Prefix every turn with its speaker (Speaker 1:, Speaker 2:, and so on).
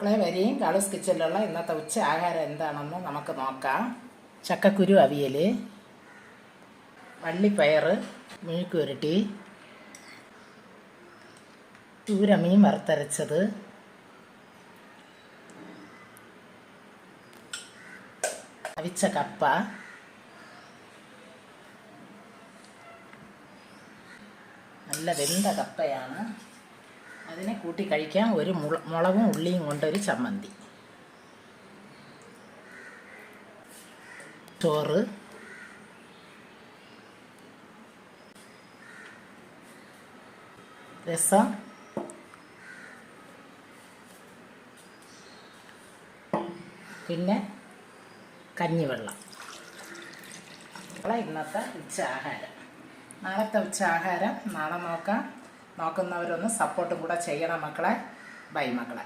Speaker 1: മക്കളെ വരെയും കാളൂസ് കിച്ചണിലുള്ള ഇന്നത്തെ ഉച്ച ആഹാരം എന്താണെന്ന് നമുക്ക് നോക്കാം. ചക്കക്കുരു അവിയൽ, വള്ളിപ്പയർ മെഴുക്കുവരട്ടി, ചൂരമീൻ വറുത്തരച്ചത്, അവിച്ച കപ്പ, നല്ല വെന്ത കപ്പയാണ്. അതിനെ കൂട്ടി കഴിക്കാൻ ഒരു മുളകും ഉള്ളിയും കൊണ്ടൊരു ചമ്മന്തി, ചോറ്, രസം, പിന്നെ കഞ്ഞിവെള്ളം. ഇന്നത്തെ ഉച്ചയാഹാരം. നാളത്തെ ഉച്ചയാഹാരം നാളെ നോക്കാം. നോക്കുന്നവരൊന്ന് സപ്പോർട്ടും കൂടെ ചെയ്യണം മക്കളെ. ബൈ മക്കളെ.